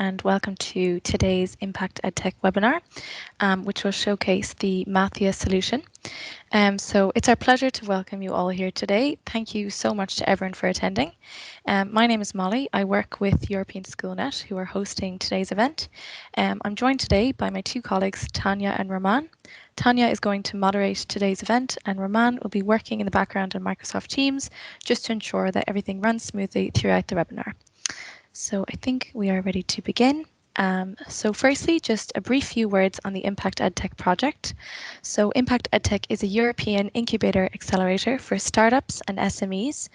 and welcome to today's Impact EdTech webinar, which will showcase the Mathia solution. So it's our pleasure to welcome you all here today. Thank you so much to everyone for attending. My name is Molly. I work with European SchoolNet, who are hosting today's event. I'm joined today by my two colleagues, Tanya and Roman. Tanya is going to moderate today's event, and Roman will be working in the background on Microsoft Teams just to ensure that everything runs smoothly throughout the webinar. So I think we are ready to begin. So firstly, just a brief few words on the IMPACT EdTech project. So IMPACT EdTech is a European incubator-accelerator for startups and SMEs.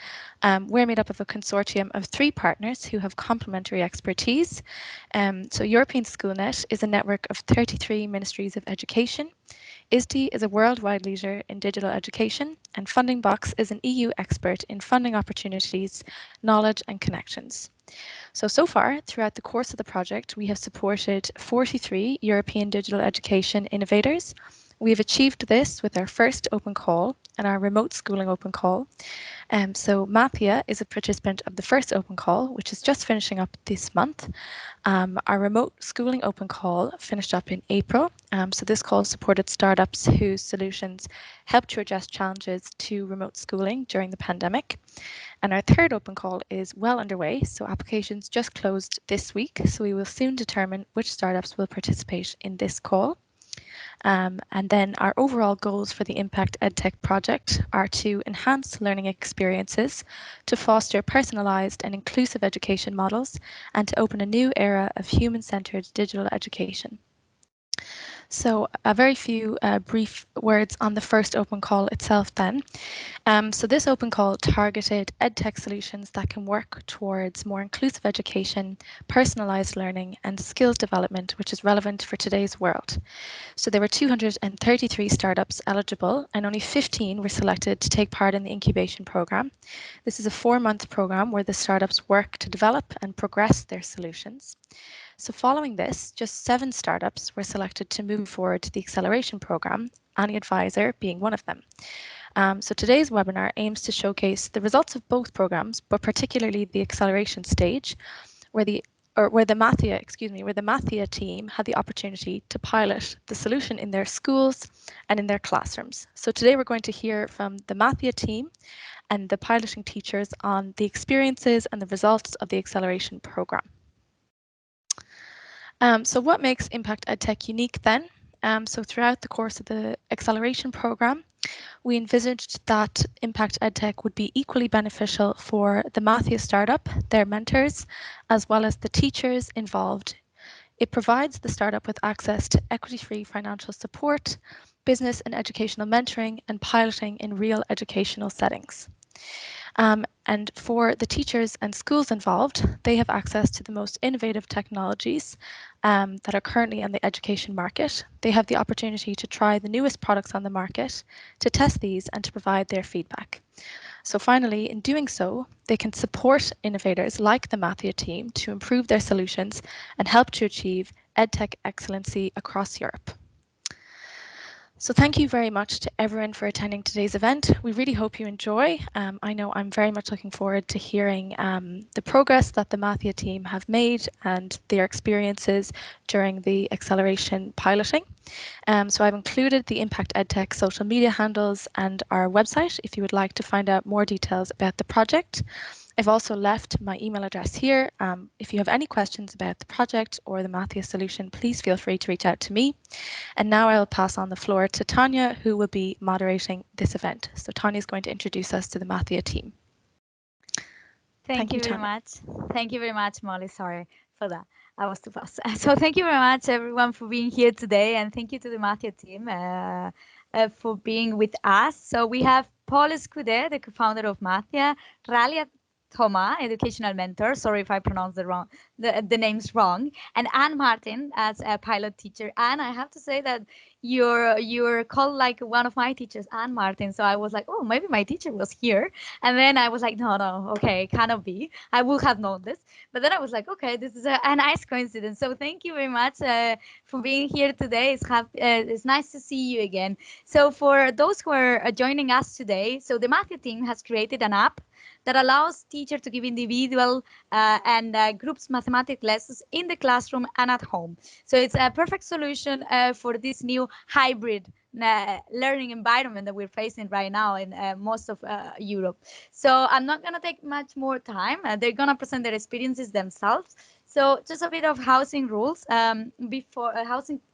We're made up of a consortium of 3 partners who have complementary expertise. So European SchoolNet is a network of 33 ministries of education. ISTE is a worldwide leader in digital education, and Funding Box is an EU expert in funding opportunities, knowledge and connections. So far, throughout the course of the project, we have supported 43 European digital education innovators. We have achieved this with our first open call and our remote schooling open call. So Mathia is a participant of the first open call, which is just finishing up this month. Our remote schooling open call finished up in April. So this call supported startups whose solutions helped to address challenges to remote schooling during the pandemic. And our third open call is well underway, so applications just closed this week, so we will soon determine which startups will participate in this call. And then our overall goals for the IMPACT EdTech project are to enhance learning experiences, to foster personalised and inclusive education models, and to open a new era of human-centred digital education. So a very few brief words on the first open call itself then. So this open call targeted EdTech solutions that can work towards more inclusive education, personalised learning and skills development, which is relevant for today's world. So there were 233 startups eligible and only 15 were selected to take part in the incubation programme. This is a 4-month programme where the startups work to develop and progress their solutions. So following this, just 7 startups were selected to move forward to the acceleration programme, Any Advisor being one of them. So today's webinar aims to showcase the results of both programs, but particularly the acceleration stage, where the Mathia team had the opportunity to pilot the solution in their schools and in their classrooms. So today we're going to hear from the Mathia team and the piloting teachers on the experiences and the results of the acceleration program. So what makes IMPACT EdTech unique then? So throughout the course of the acceleration program, we envisaged that IMPACT EdTech would be equally beneficial for the Mathia startup, their mentors, as well as the teachers involved. It provides the startup with access to equity-free financial support, business and educational mentoring, and piloting in real educational settings. And for the teachers and schools involved, they have access to the most innovative technologies that are currently on the education market. They have the opportunity to try the newest products on the market, to test these and to provide their feedback. So finally, in doing so, they can support innovators like the Mathia team to improve their solutions and help to achieve EdTech excellency across Europe. So thank you very much to everyone for attending today's event. We really hope you enjoy. I know I'm very much looking forward to hearing the progress that the Mathia team have made and their experiences during the acceleration piloting. So I've included the IMPACT EdTech social media handles and our website if you would like to find out more details about the project. I've also left my email address here. If you have any questions about the project or the Mathia solution, please feel free to reach out to me. And now I'll pass on the floor to Tanya, who will be moderating this event. So Tanya is going to introduce us to the Mathia team. Thank you very much. Thank you very much, Molly. Sorry for that. I was too fast. So thank you very much, everyone, for being here today. And thank you to the Mathia team for being with us. So we have Paul Escudé, the co-founder of Mathia, Ralia Thomas, educational mentor. Sorry if I pronounce the names wrong. And Anne Martin as a pilot teacher. Anne, I have to say that you're called like one of my teachers, Anne Martin. So I was like, oh, maybe my teacher was here. And then I was like, no, okay, cannot be. I would have known this. But then I was like, okay, this is a nice coincidence. So thank you very much for being here today. It's nice to see you again. So for those who are joining us today, so the Mathia team has created an app that allows teachers to give individual and groups mathematics lessons in the classroom and at home. So it's a perfect solution for this new hybrid learning environment that we're facing right now in most of Europe. So I'm not going to take much more time. They're going to present their experiences themselves. So just a bit of housing rules before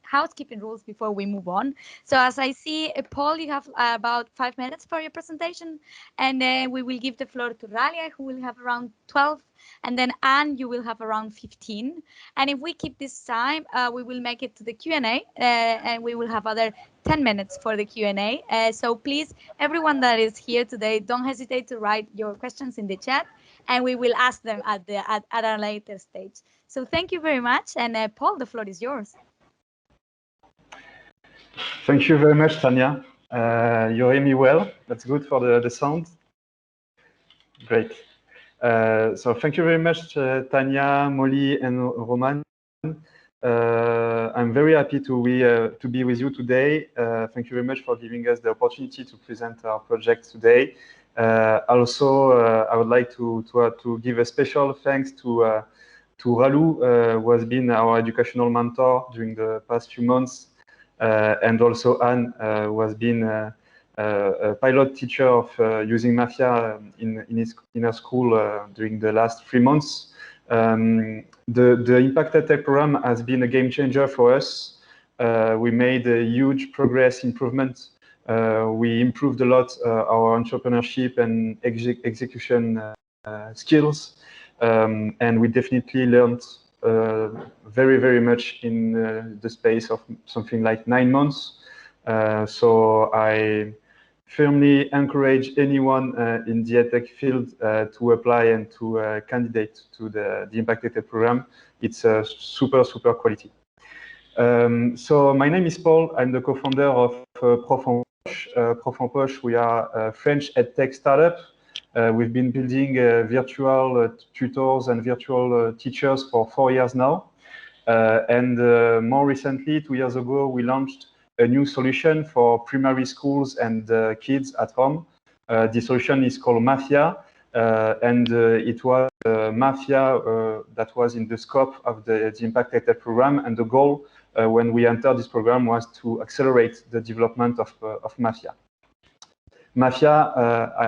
housekeeping rules before we move on. So as I see, Paul, you have about 5 minutes for your presentation, and then we will give the floor to Ralia, who will have around 12, and then Anne, you will have around 15. And if we keep this time, we will make it to the Q&A, and we will have other 10 minutes for the Q&A. So please, everyone that is here today, don't hesitate to write your questions in the chat, and we will ask them at a later stage. So thank you very much. And Paul, the floor is yours. Thank you very much, Tanya. You hear me well? That's good for the sound. Great. So thank you very much, Tanya, Molly, and Roman. I'm very happy to be with you today. Thank you very much for giving us the opportunity to present our project today. Also, I would like to give a special thanks to Ralu, who has been our educational mentor during the past few months, and also Anne, who has been a pilot teacher of using Mathia in her school during the last 3 months. The IMPACT EdTech program has been a game changer for us. We made a huge improvement. We improved a lot our entrepreneurship and execution skills, and we definitely learned very, very much in the space of something like 9 months. So I firmly encourage anyone in the EdTech field to apply and to candidate to the IMPACT EdTech program. It's a super quality. So my name is Paul. I'm the co-founder of Prof-en-Poche. Prof-en-Poche, we are a French EdTech startup. We've been building virtual tutors and virtual teachers for 4 years now. And more recently, 2 years ago, we launched a new solution for primary schools and kids at home. The solution is called Mathia, and it was Mathia that was in the scope of the IMPACT EdTech program. And the goal when we entered this program was to accelerate the development of Mathia. Mathia,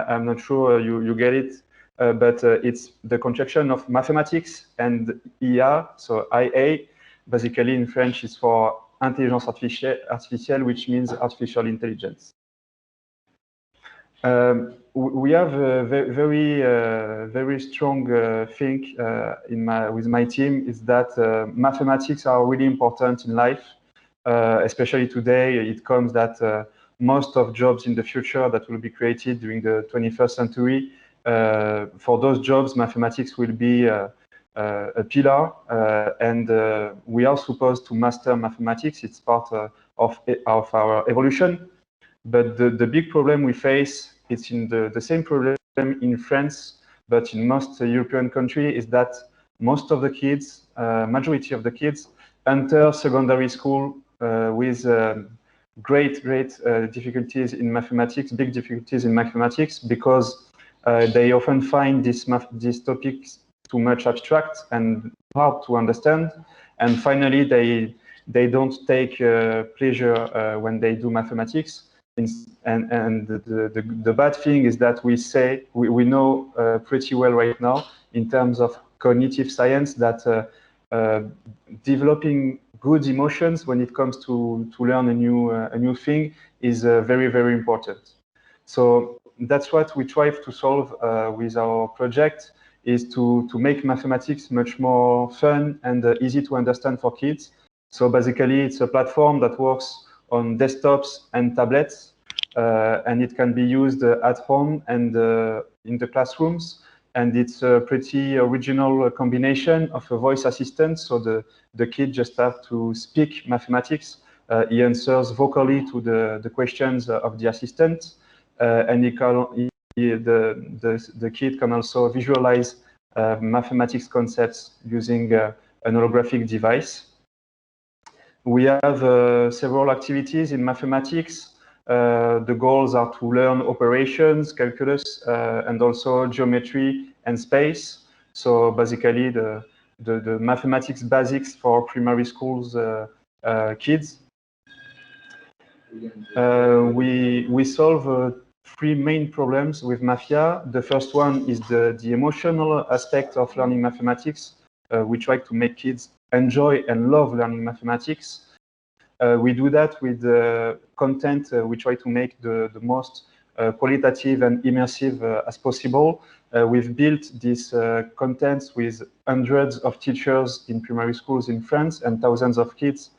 I'm not sure you get it, but it's the contraction of mathematics and IA, so IA. Basically, in French, is for intelligence artificielle, which means artificial intelligence. We have a very strong thing with my team is that mathematics are really important in life, especially today. It comes that most of jobs in the future that will be created during the 21st century, for those jobs, mathematics will be a pillar, and we are supposed to master mathematics. It's part of our evolution. But the big problem we face, it's in the same problem in France, but in most European countries, is that most of the kids, majority of the kids, enter secondary school with great difficulties in mathematics, big difficulties in mathematics, because they often find these topics too much abstract and hard to understand. And finally, they don't take pleasure when they do mathematics. And the bad thing is that we know pretty well right now in terms of cognitive science that developing good emotions when it comes to learn a new thing is very important. So that's what we try to solve with our project, is to make mathematics much more fun and easy to understand for kids. So basically, it's a platform that works on desktops and tablets, and it can be used at home and in the classrooms. And it's a pretty original combination of a voice assistant. So the kid just have to speak mathematics. He answers vocally to the questions of the assistant, and the kid can also visualize mathematics concepts using an holographic device. We have several activities in mathematics. The goals are to learn operations, calculus, and also geometry and space. So basically the mathematics basics for primary schools kids. We solve three main problems with Mathia. The first one is the emotional aspect of learning mathematics. We try to make kids enjoy and love learning mathematics. We do that with content. We try to make the most qualitative and immersive as possible. We've built these contents with hundreds of teachers in primary schools in France and thousands of kids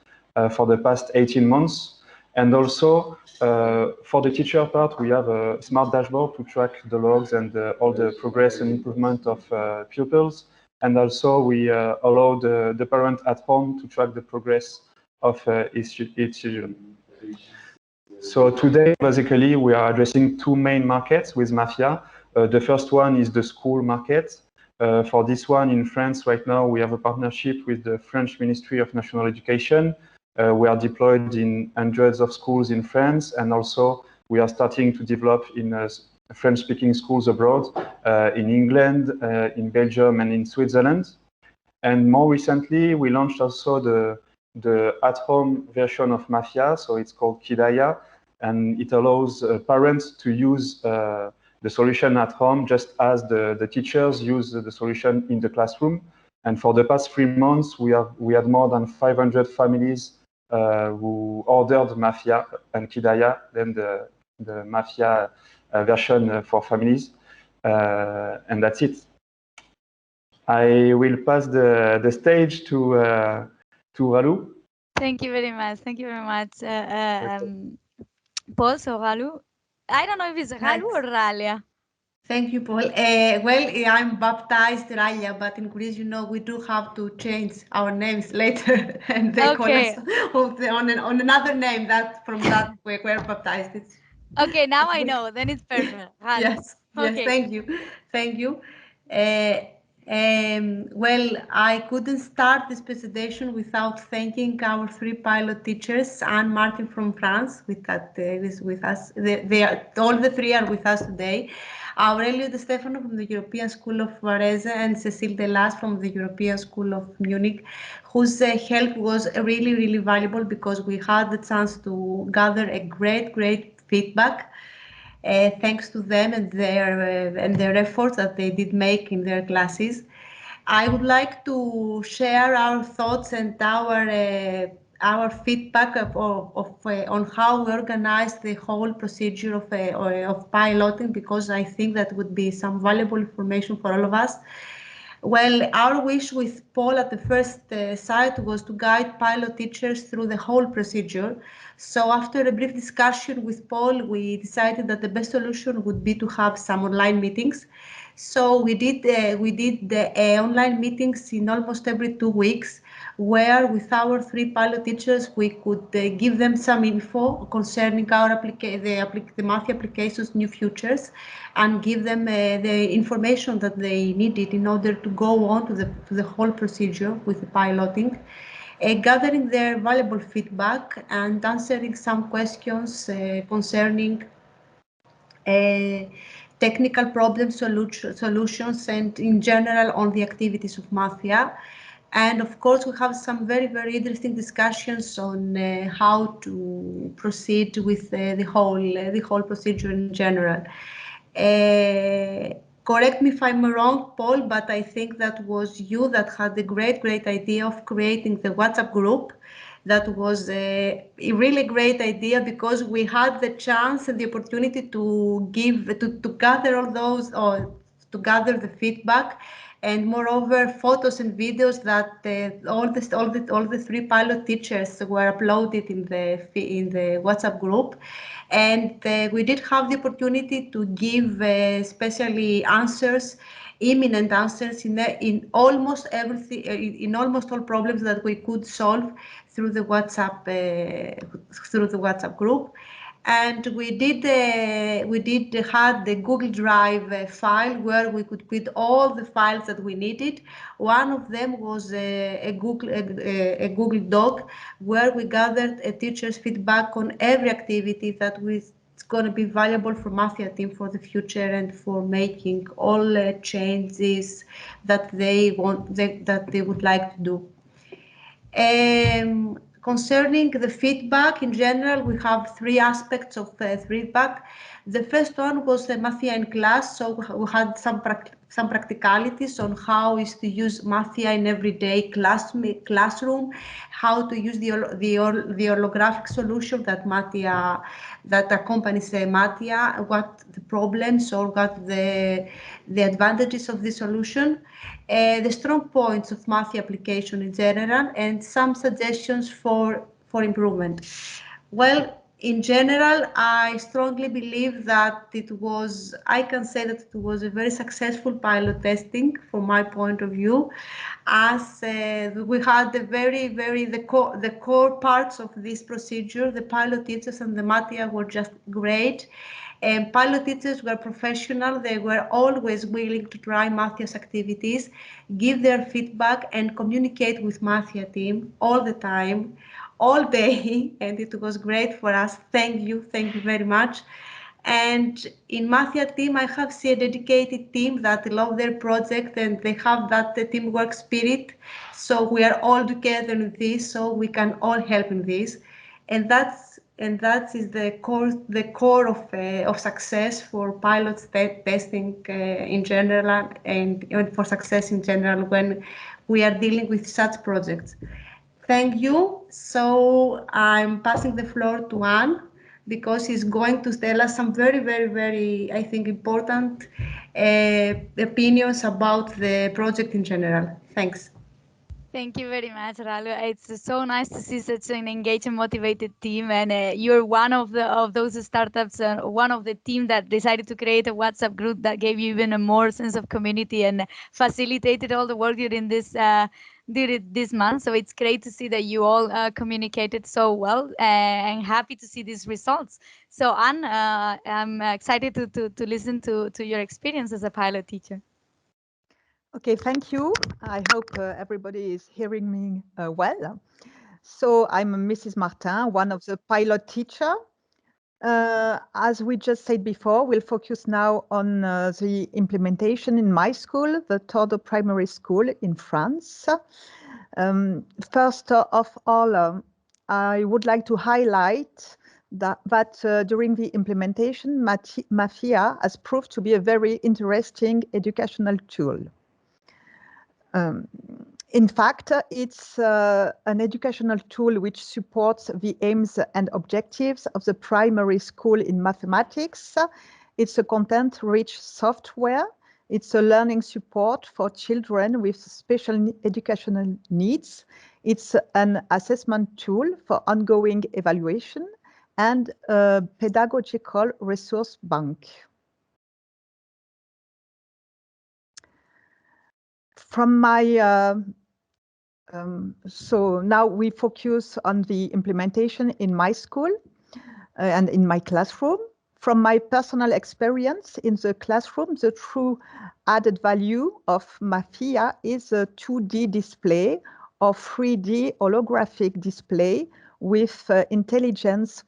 for the past 18 months. And also, for the teacher part, we have a smart dashboard to track the logs and all the progress and improvement of pupils. And also, we allow the parent at home to track the progress of each children. So today, basically, we are addressing two main markets with Mathia. The first one is the school market. For this one in France right now, we have a partnership with the French Ministry of National Education. We are deployed in hundreds of schools in France, and also we are starting to develop in French-speaking schools abroad, in England, in Belgium, and in Switzerland. And more recently, we launched also the at-home version of Mathia, so it's called Kidaya, and it allows parents to use the solution at home just as the teachers use the solution in the classroom. And for the past 3 months, we had more than 500 families who ordered Mathia and Kidaya, then the Mathia version for families, and that's it. I will pass the stage to Ralu. Thank you very much. Thank you very much, Paul. So Ralu, I don't know if it's Ralu or Ralia. Thank you, Paul. I'm baptized Ralia, but in Greece, we do have to change our names later, and they call us on another name from that we're baptized. Okay, now I know. Then it's perfect. Yes. Okay. Thank you. Well, I couldn't start this presentation without thanking our 3 pilot teachers, Anne Martin from France, with us. All the 3 are with us today. Aurelio De Stefano from the European School of Varese and Cécile Delas from the European School of Munich, whose help was really, really valuable because we had the chance to gather a great feedback. Thanks to them and their efforts that they did make in their classes. I would like to share our thoughts and our feedback on how we organize the whole procedure of piloting, because I think that would be some valuable information for all of us. Well, our wish with Paul at the first site was to guide pilot teachers through the whole procedure. So after a brief discussion with Paul, we decided that the best solution would be to have some online meetings. So we did the online meetings in almost every 2 weeks, where with our 3 pilot teachers, we could give them some info concerning the Mathia application's new features, and give them the information that they needed in order to go on to the whole procedure with the piloting. Gathering their valuable feedback and answering some questions concerning technical problem solutions and in general on the activities of Mathia. And of course, we have some very interesting discussions on how to proceed with the whole procedure in general. Correct me if I'm wrong, Paul, but I think that was you that had the great idea of creating the WhatsApp group. That was a really great idea because we had the chance and the opportunity to gather all those, or to gather the feedback, and moreover photos and videos that all the 3 pilot teachers were uploaded in the WhatsApp group. And we did have the opportunity to give especially imminent answers in almost everything, in almost all problems that we could solve through the WhatsApp group. And we did had the Google Drive file where we could put all the files that we needed. One of them was a Google Doc where we gathered a teacher's feedback on every activity that was going to be valuable for Mathia team for the future and for making all changes that they would like to do. Concerning the feedback, in general, we have three aspects of feedback. The first one was the Mathia in class, so we had some practicalities on how is to use Mathia in everyday classroom, how to use the holographic solution that accompanies Mathia, what the problems or what the advantages of the solution, the strong points of Mathia application in general, and some suggestions for improvement. Well, in general, I strongly believe that I can say that it was a very successful pilot testing from my point of view, as we had the core parts of this procedure. The pilot teachers and the Mathia were just great. And pilot teachers were professional. They were always willing to try Mathia's activities, give their feedback, and communicate with Mathia team all the time, all day, and it was great for us. Thank you very much. And in Mathia team, I have seen a dedicated team that love their project and they have that teamwork spirit. So we are all together in this, so we can all help in this. And that is the core of success for pilot testing in general and for success in general when we are dealing with such projects. Thank you. So I'm passing the floor to Anne because he's going to tell us some very, I think, important opinions about the project in general. Thanks. Thank you very much, Ralu. It's so nice to see such an engaged and motivated team, and you're one of those startups, one of the team that decided to create a WhatsApp group that gave you even a more sense of community and facilitated all the work during this month. So it's great to see that you all communicated so well, and happy to see these results. So Anne, I'm excited to listen to your experience as a pilot teacher. Okay, thank you. I hope everybody is hearing me well. So I'm Mrs. Martin, one of the pilot teacher. As we just said before, we'll focus now on the implementation in my school, the Tordeau Primary School in France. First of all, I would like to highlight that during the implementation, Mathia has proved to be a very interesting educational tool. In fact, it's an educational tool which supports the aims and objectives of the primary school in mathematics. It's a content-rich software. It's a learning support for children with special educational needs. It's an assessment tool for ongoing evaluation and a pedagogical resource bank. From my so now we focus on the implementation in my school and in my classroom. From my personal experience in the classroom, the true added value of Mathia is a 2D display or 3D holographic display with intelligence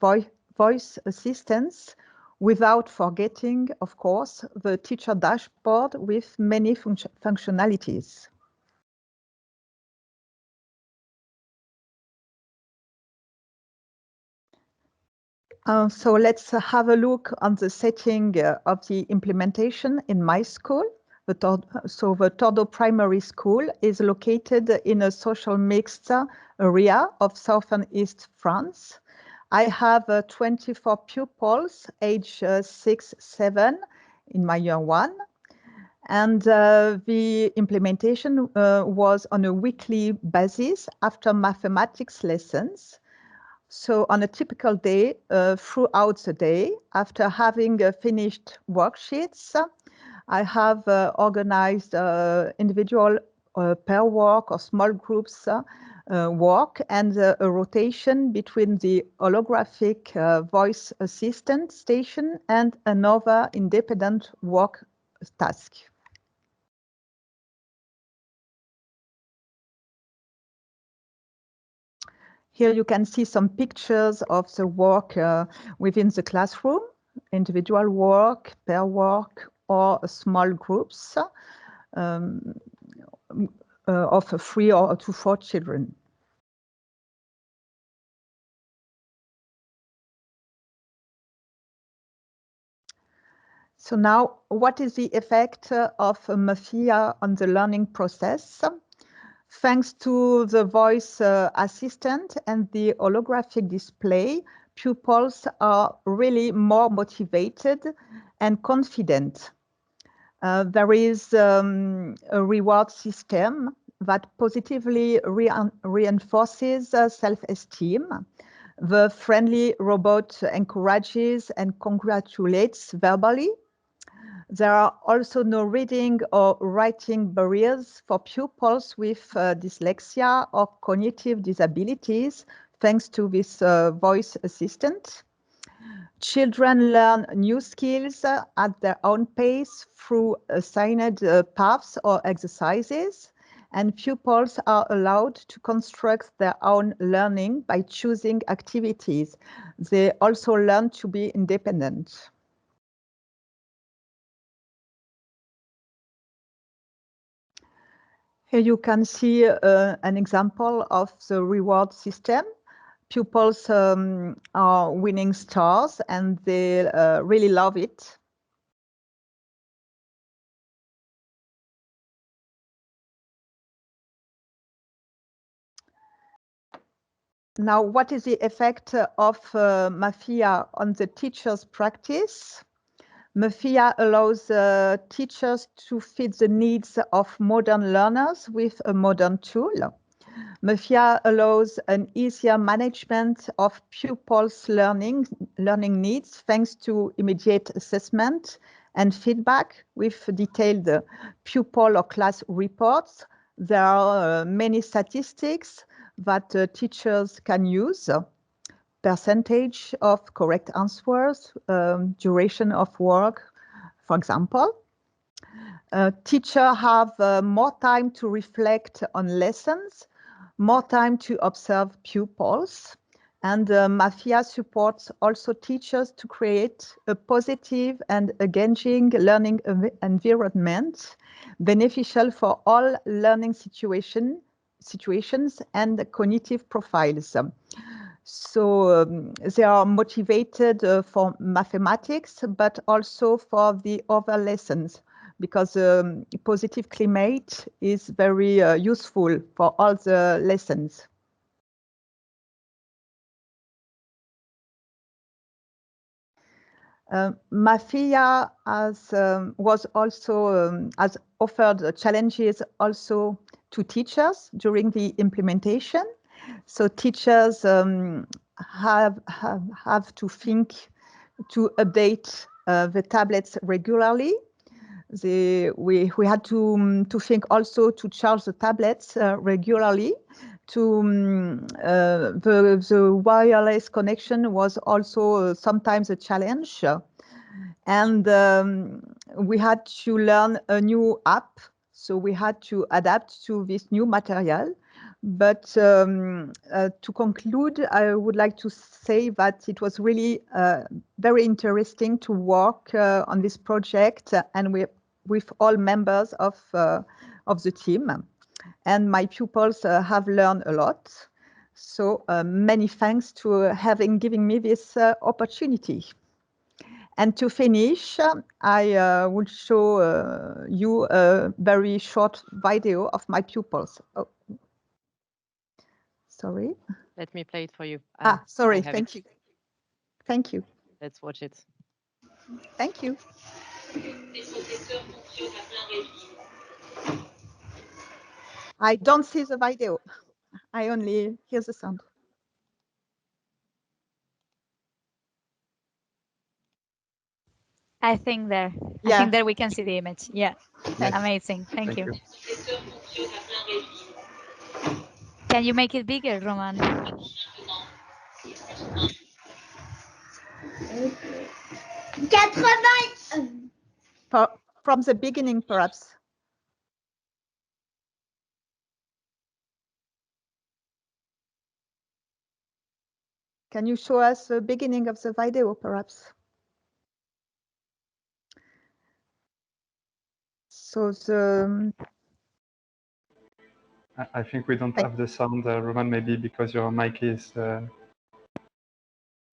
voice assistance, without forgetting, of course, the teacher dashboard with many functionalities. So let's have a look on the setting of the implementation in my school. The Tordeau Primary School is located in a social mixed area of southern East France. I have 24 pupils, age 6, 7 in my year 1. And the implementation was on a weekly basis after mathematics lessons. So on a typical day, throughout the day, after having finished worksheets, I have organized individual pair work or small groups work and a rotation between the holographic voice assistant station and another independent work task. Here you can see some pictures of the work within the classroom, individual work, pair work, or small groups of 3 or to 4 children. So now, what is the effect of Mathia on the learning process? Thanks to the voice assistant and the holographic display, pupils are really more motivated and confident. There is a reward system that positively reinforces self-esteem. The friendly robot encourages and congratulates verbally. There are also no reading or writing barriers for pupils with dyslexia or cognitive disabilities, thanks to this voice assistant. Children learn new skills at their own pace through assigned paths or exercises, and pupils are allowed to construct their own learning by choosing activities. They also learn to be independent. Here you can see an example of the reward system. Pupils are winning stars and they really love it. Now, what is the effect of Mathia on the teacher's practice? Mathia allows teachers to fit the needs of modern learners with a modern tool. Mathia allows an easier management of pupils' learning needs thanks to immediate assessment and feedback with detailed pupil or class reports. There are many statistics that teachers can use. Percentage of correct answers, duration of work, for example. Teachers have more time to reflect on lessons, more time to observe pupils, and Mathia supports also teachers to create a positive and engaging learning environment, beneficial for all learning situations and cognitive profiles. So they are motivated for mathematics, but also for the other lessons, because positive climate is very useful for all the lessons. Mathia was also has offered challenges also to teachers during the implementation. So teachers have to think to update the tablets regularly. We had to think also to charge the tablets regularly. The wireless connection was also sometimes a challenge, and we had to learn a new app. So we had to adapt to this new material. But to conclude, I would like to say that it was really very interesting to work on this project and with all members of the team. And my pupils have learned a lot. So many thanks to having given me this opportunity. And to finish, I will show you a very short video of my pupils. Oh. Sorry. Let me play it for you. Sorry. Thank you. Thank you. Let's watch it. Thank you. I don't see the video. I only hear the sound. I think there. Yeah. I think there we can see the image. Yeah. Yes. Amazing. Thank you. Can you make it bigger, Roman? From the beginning, perhaps. Can you show us the beginning of the video, perhaps? So I think we don't have the sound, Roman, maybe because your mic is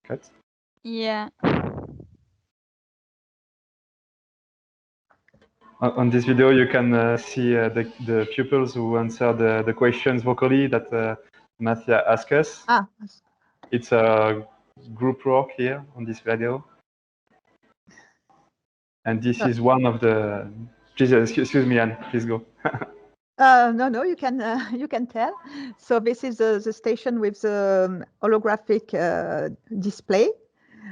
cut. Yeah. On this video, you can see the pupils who answer the questions vocally that Mathia asked us. It's a group work here on this video. And this is one of the... Please, excuse me, Anne, please go. No, you can tell. So this is the station with the holographic display.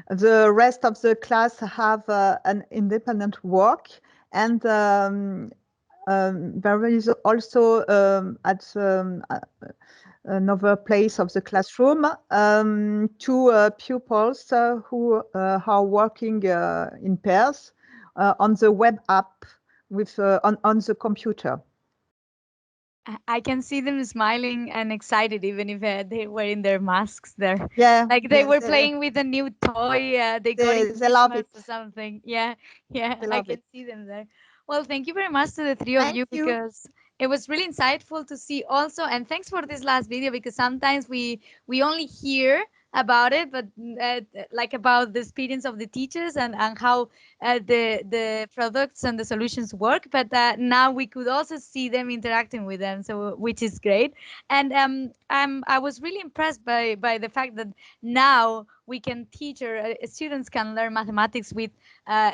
The rest of the class have an independent work, and there is also at another place of the classroom two pupils who are working in pairs on the web app with on the computer. I can see them smiling and excited, even if they were in their masks there. Yeah, like they were playing with a new toy. They got it they love it or something. Yeah, I love can see them there. Well, thank you very much to the three of you because it was really insightful to see also. And thanks for this last video because sometimes we only hear about it, but like about the experience of the teachers and how the products and the solutions work. But now we could also see them interacting with them, so which is great. And I was really impressed by the fact that now we can teach or students can learn mathematics with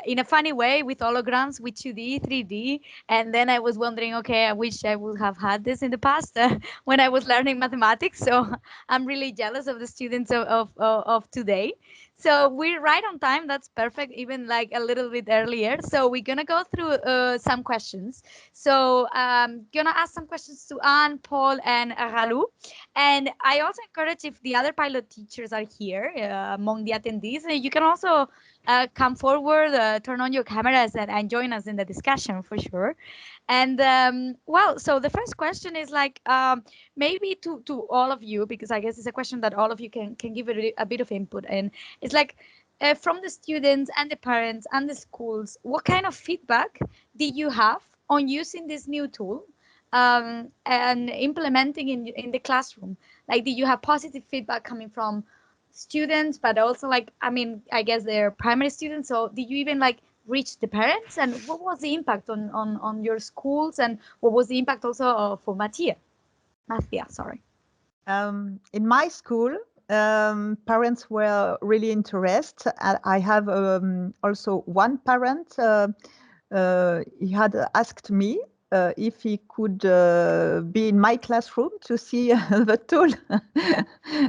in a funny way with holograms, with 2D, 3D. And then I was wondering, okay, I wish I would have had this in the past when I was learning mathematics. So I'm really jealous of the students of today. So we're right on time. That's perfect, even like a little bit earlier. So we're going to go through some questions. So I'm going to ask some questions to Anne, Paul, and Ralu. And I also encourage if the other pilot teachers are here among the attendees, you can also come forward, turn on your cameras and join us in the discussion for sure. And well, so the first question is like maybe to all of you, because I guess it's a question that all of you can give a bit of input in. It's like from the students and the parents and the schools, what kind of feedback did you have on using this new tool and implementing in the classroom? Like, did you have positive feedback coming from students, but also like, I mean, I guess they're primary students. So did you even like reach the parents, and what was the impact on your schools, and what was the impact also for Mathia, sorry. In my school, parents were really interested. I have also one parent. He had asked me if he could be in my classroom to see the tool.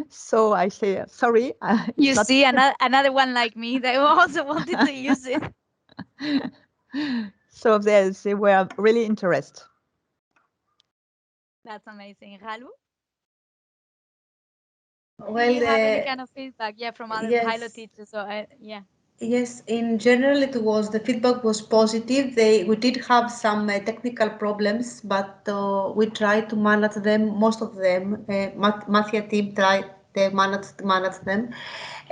So I say, sorry. You see, another one like me, they also wanted to use it. So they were really interested. That's amazing. Ralu? Well, do you have any kind of feedback? Yeah, from other pilot teachers. So yeah. Yes, in general, the feedback was positive. We did have some technical problems, but we tried to manage them. Most of them, Mathia team tried to manage them.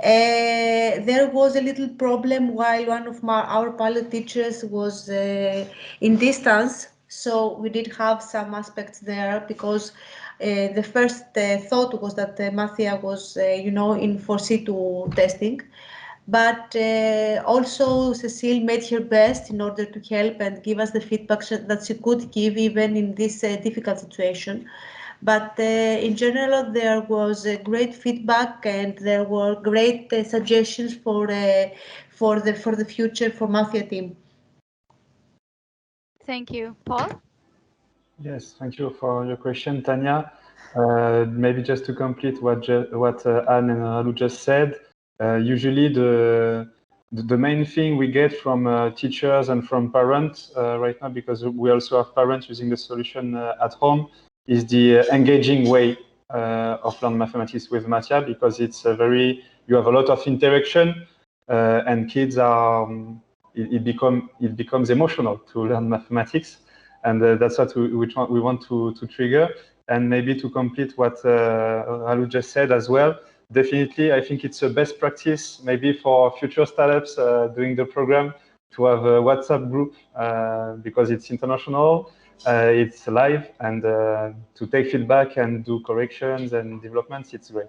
There was a little problem while one of our pilot teachers was in distance, so we did have some aspects there because the first thought was that Mathia was, in for C2 testing. But also Cecile made her best in order to help and give us the feedback that she could give even in this difficult situation. But in general, there was great feedback and there were great suggestions for the future for Mathia team. Thank you. Paul? Yes, thank you for your question, Tanya. Maybe just to complete what Anne and Ralu just said, usually the main thing we get from teachers and from parents right now, because we also have parents using the solution at home, is the engaging way of learn mathematics with Mathia, because it's you have a lot of interaction, and kids are it becomes emotional to learn mathematics, and that's what we want to trigger. And maybe to complete what Ralu just said as well, definitely I think it's a best practice maybe for future startups doing the program to have a WhatsApp group, because it's international, it's live, and to take feedback and do corrections and developments, it's great.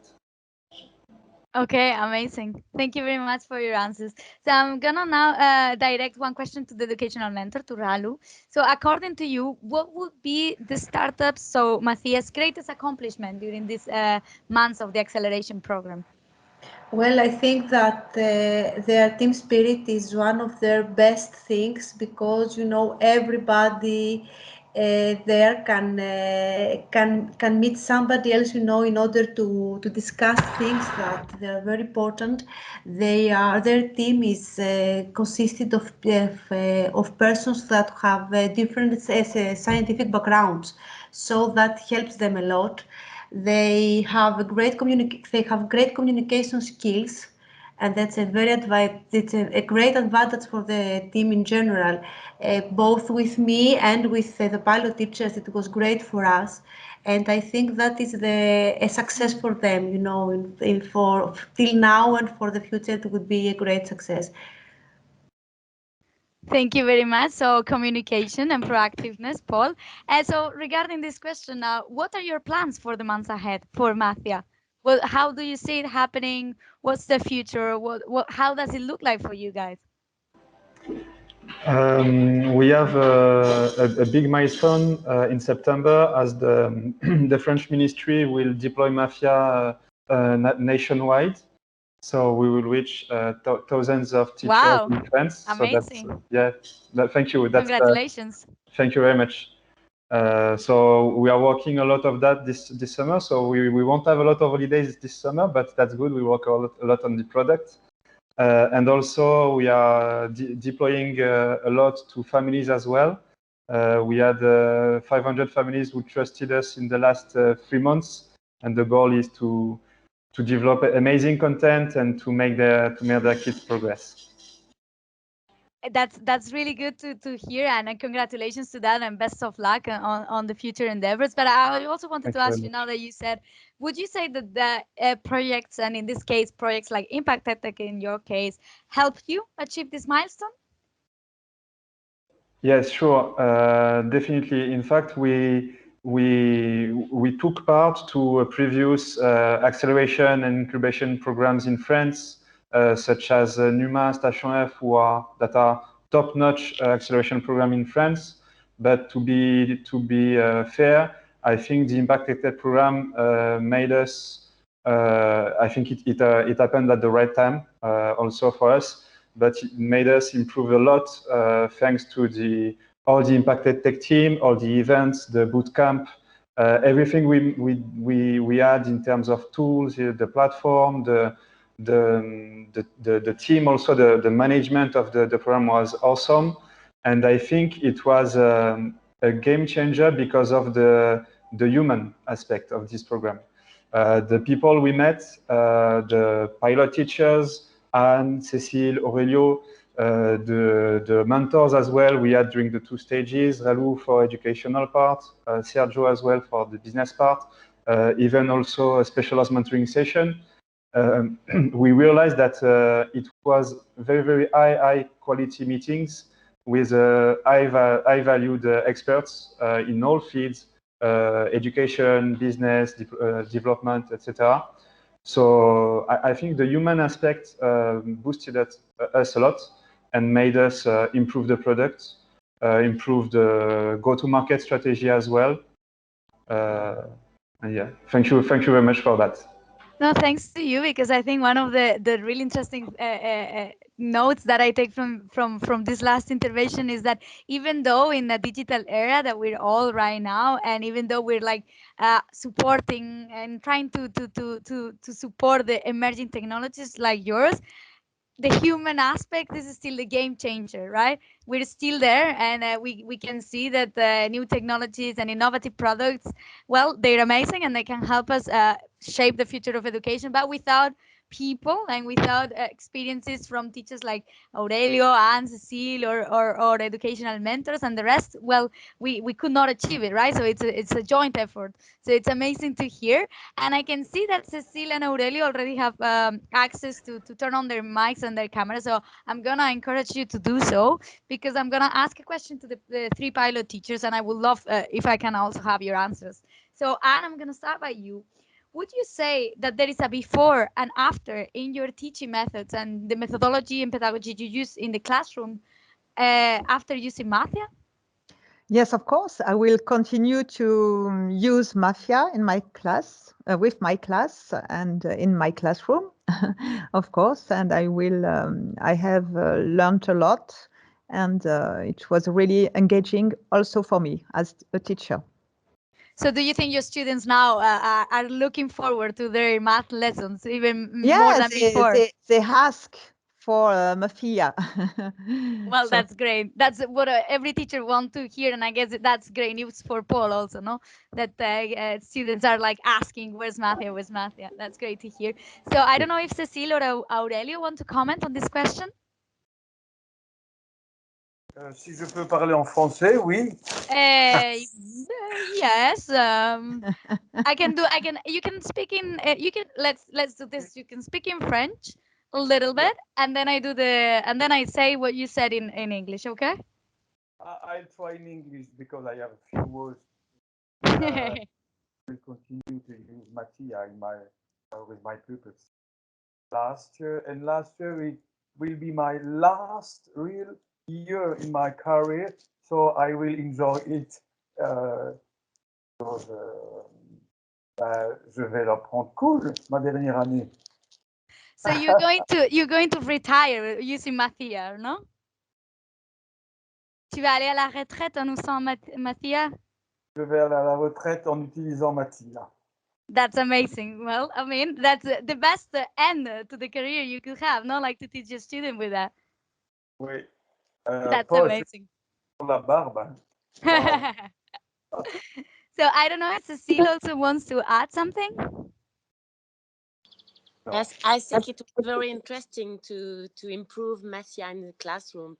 Okay, amazing. Thank you very much for your answers. So I'm gonna now direct one question to the educational mentor, to Ralu. So according to you, what would be the startups, so Mathia's greatest accomplishment during these months of the acceleration program? Well, I think that their team spirit is one of their best things, because everybody there can meet somebody else, in order to discuss things that they are very important. Their team is consisted of persons that have different scientific backgrounds, so that helps them a lot. They have great communication skills, and that's a great advantage for the team in general. Both with me and with the pilot teachers, it was great for us, and I think that is a success for them. For till now and for the future, it would be a great success. Thank you very much. So communication and proactiveness, Paul. So regarding this question now, what are your plans for the months ahead for Mathia? Well, how do you see it happening? What's the future? How does it look like for you guys? We have a big milestone in September, as the the French ministry will deploy Mathia nationwide. So we will reach thousands of teachers in France. Amazing. So that's, thank you. Congratulations. Thank you very much. So we are working a lot of that this summer. So we won't have a lot of holidays this summer, but that's good. We work a lot on the product. And also we are deploying a lot to families as well. We had 500 families who trusted us in the last 3 months, and the goal is to develop amazing content and to make their kids progress. That's really good to hear, and congratulations to that, and best of luck on the future endeavors. But I also wanted to ask you, now that you said, would you say that the projects, and in this case projects like IMPACT EdTech in your case, helped you achieve this milestone? Yes, sure, definitely. In fact, we took part to previous acceleration and incubation programs in France, such as NUMA, Station F, that are top-notch acceleration program in France. But to be fair, I think the IMPACT EdTech program made us. I think it happened at the right time, also for us. But it made us improve a lot, thanks to all the IMPACT EdTech team, all the events, the bootcamp, everything we had in terms of tools, the platform, the team, also the management of the program was awesome. And I think it was a game changer because of the human aspect of this program. The people we met, the pilot teachers, Anne, Cécile, Aurelio, the mentors as well we had during the 2 stages, Ralu for educational part, Sergio as well for the business part, even also a specialized mentoring session. We realized that it was very, very high quality meetings with high valued experts in all fields, education, business, development, etc. So I think the human aspect boosted us a lot and made us improve the product, improve the go-to-market strategy as well. And yeah, thank you very much for that. No, thanks to you, because I think one of the really interesting notes that I take from this last intervention is that even though in the digital era that we're all right now, and even though we're like supporting and trying to support the emerging technologies like yours, the human aspect, this is still the game changer, right? We're still there, and we can see that the new technologies and innovative products, well, they're amazing and they can help us shape the future of education, but without people and without experiences from teachers like Aurelio and Cecile or educational mentors and the rest, well, we could not achieve it, right? So it's a joint effort. So it's amazing to hear. And I can see that Cecile and Aurelio already have access to turn on their mics and their cameras. So I'm going to encourage you to do so, because I'm going to ask a question to the three pilot teachers, and I would love if I can also have your answers. So Anne, I'm going to start by you. Would you say that there is a before and after in your teaching methods and the methodology and pedagogy you use in the classroom after using Mathia? Yes, of course. I will continue to use Mathia in my class, with my class and in my classroom, of course. And I have learned a lot, and it was really engaging also for me as a teacher. So do you think your students now are looking forward to their math lessons even more than Yes, before? they ask for Mathia. Well, So, that's great. That's what every teacher wants to hear, and I guess that's great news for Paul also, no? That students are like asking, "Where's Mathia? Where's Mathia?" That's great to hear. So I don't know if Cecile or Aurelio want to comment on this question. Si je peux parler en français, oui. Yes. I can. You can speak in. You can. Let's do this. You can speak in French a little bit, and then I say what you said in English. Okay. I'll try in English because I have a few words. I will continue to use Mathia with my pupils. Last year it will be my last real year in my career, so I will enjoy it. Je vais la prendre cool, ma dernière année. So you're going to retire using Mathia, no? Tu vas aller à la retraite en usant Mathia? Je vais aller à la retraite en utilisant Mathia. That's amazing. Well, I mean, that's the best end to the career you could have, not like to teach a student with that. Oui. That's amazing. La barbe. Wow. So I don't know if Cecile also wants to add something. Yes, I think it was very interesting to improve Mathia in the classroom.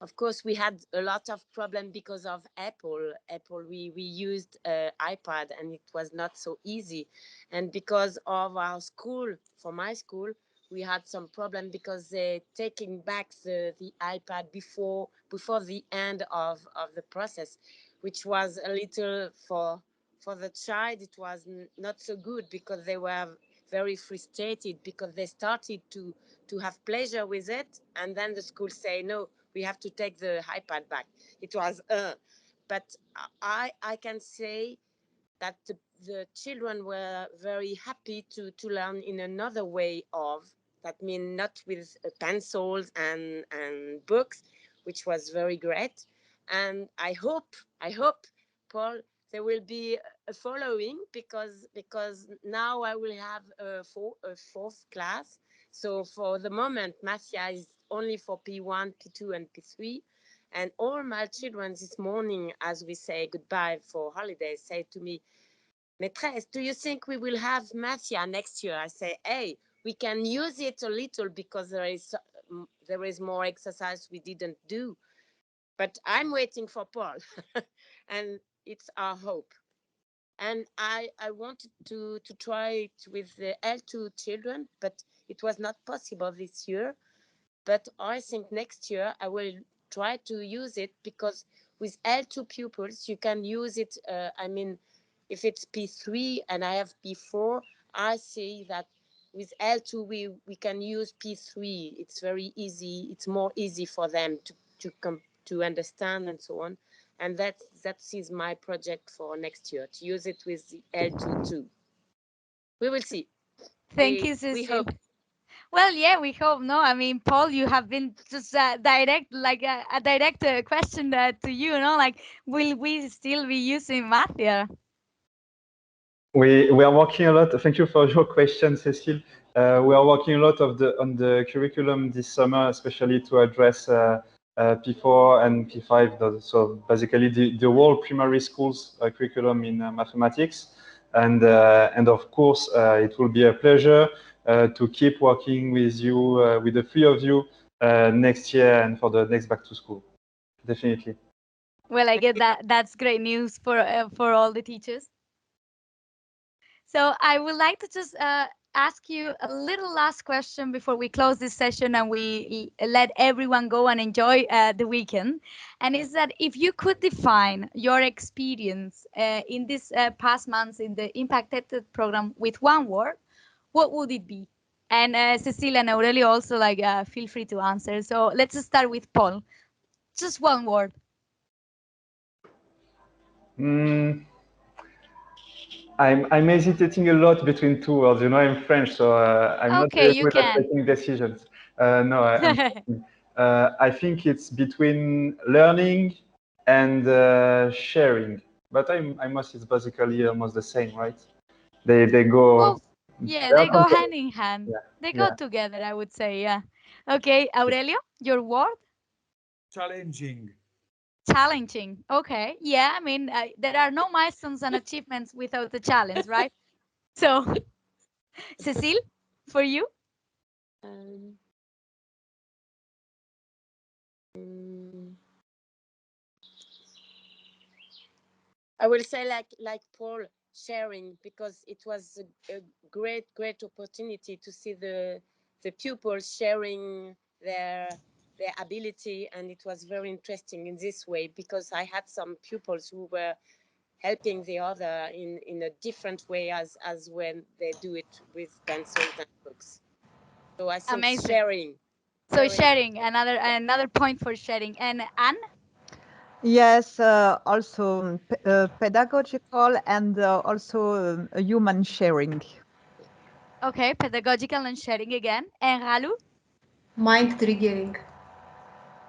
Of course, we had a lot of problem because of Apple. We used iPad, and it was not so easy. And because of our school, for my school, we had some problem because they taking back the iPad before the end of the process, which was a little for the child. It was not so good because they were very frustrated because they started to have pleasure with it, and then the school say no, we have to take the iPad back. It was but I can say that the children were very happy to learn in another way of that, mean not with pencils and books, which was very great. And I hope Paul, there will be a following, because now I will have a fourth class. So for the moment, Mathia is only for P1, P2, and P3. And all my children this morning, as we say goodbye for holidays, say to me, Maîtresse, do you think we will have Mathia next year? I say, hey, we can use it a little because there is more exercise we didn't do. But I'm waiting for Paul, and it's our hope. And I wanted to try it with the L2 children, but it was not possible this year. But I think next year I will try to use it, because with L2 pupils, you can use it. I mean, if it's P3 and I have P4, I see that with L2 we can use P3. It's very easy. It's more easy for them to understand and so on. And that is my project for next year, to use it with the L2 too. We will see. Thank you, Cecile. We hope. Well, yeah, we hope. No, I mean, Paul, you have been just direct, like a direct question to you. No, like, will we still be using Mathia? We are working a lot. Thank you for your question, Cecile. We are working a lot on the curriculum this summer, especially to address P4 and P5. So basically the whole primary schools curriculum in mathematics. And of course, it will be a pleasure to keep working with you, with the three of you next year and for the next back to school. Definitely. Well, I get that. That's great news for all the teachers. So I would like to just ask you a little last question before we close this session and we let everyone go and enjoy the weekend. And is that if you could define your experience in this past months in the Impact EdTech program with one word, what would it be? And Cecilia and Aurelio also feel free to answer. So let's just start with Paul. Just one word. I'm hesitating a lot between two words. You know, I'm French, so I'm not Okay, very you good at can. taking decisions. No, I think it's between learning and sharing. But I must. It's basically almost the same, right? They go. Well, yeah, They are they go compared. hand in hand. Yeah, They go yeah. together, I would say, yeah. Okay, Aurelio, your word? Challenging. Challenging. Okay, yeah, I mean, there are no milestones and achievements without a challenge, right? So, Cecile, for you? I will say like Paul, sharing, because it was a great opportunity to see the pupils sharing their ability, and it was very interesting in this way because I had some pupils who were helping the other in a different way as when they do it with pencils and books. So I think Amazing. sharing. So sharing, another point for sharing. And Anne? Yes, also pedagogical and also human sharing. Okay, pedagogical and sharing again. And Ralu? Mind triggering.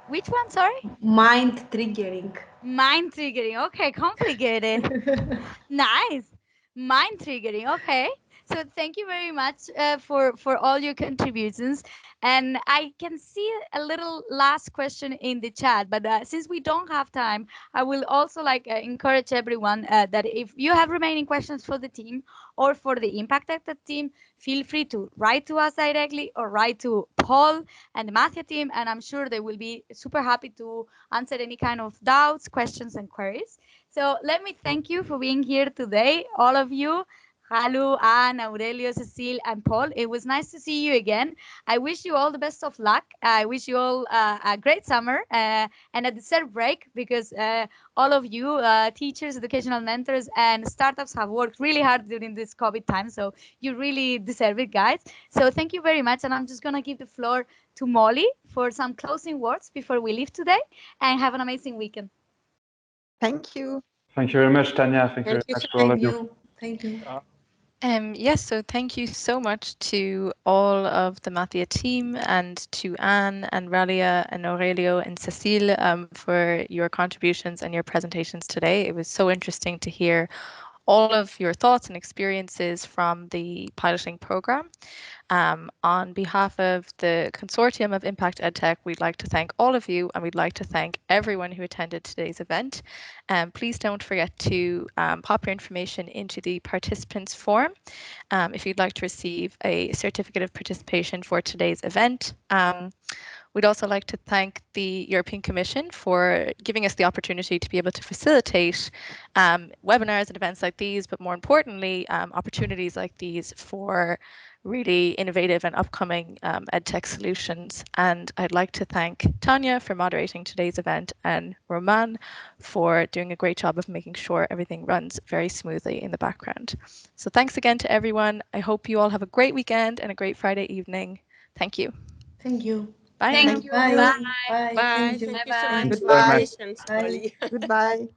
Which one, sorry? Mind triggering. Mind triggering. Okay, complicated. Nice. Mind triggering. Okay. So thank you very much for all your contributions. And I can see a little last question in the chat, but since we don't have time, I will also encourage everyone that if you have remaining questions for the team or for the Impact EdTech team, feel free to write to us directly or write to Paul and the Mathia team, and I'm sure they will be super happy to answer any kind of doubts, questions, and queries. So let me thank you for being here today, all of you. Halu, Anne, Aurelio, Cecile, and Paul. It was nice to see you again. I wish you all the best of luck. I wish you all a great summer and a deserved break because all of you, teachers, educational mentors, and startups have worked really hard during this COVID time. So you really deserve it, guys. So thank you very much. And I'm just going to give the floor to Molly for some closing words before we leave today. And have an amazing weekend. Thank you. Thank you very much, Tanya. Thank you very Thank you much so to all of you. Thank you. Yes, so thank you so much to all of the Mathia team and to Anne and Ralia and Aurelio and Cecile for your contributions and your presentations today. It was so interesting to hear all of your thoughts and experiences from the piloting program. On behalf of the consortium of Impact EdTech, we'd like to thank all of you and we'd like to thank everyone who attended today's event. Please don't forget to pop your information into the participants form if you'd like to receive a certificate of participation for today's event. We'd also like to thank the European Commission for giving us the opportunity to be able to facilitate webinars and events like these, but more importantly, opportunities like these for really innovative and upcoming EdTech solutions. And I'd like to thank Tanya for moderating today's event and Roman for doing a great job of making sure everything runs very smoothly in the background. So thanks again to everyone. I hope you all have a great weekend and a great Friday evening. Thank you. Thank you. Bye. Thank you. Bye. Bye. Bye. Bye. Thank you. Thank you so Bye-bye. much Thank you for very your much. patience, Bye. Molly. Goodbye.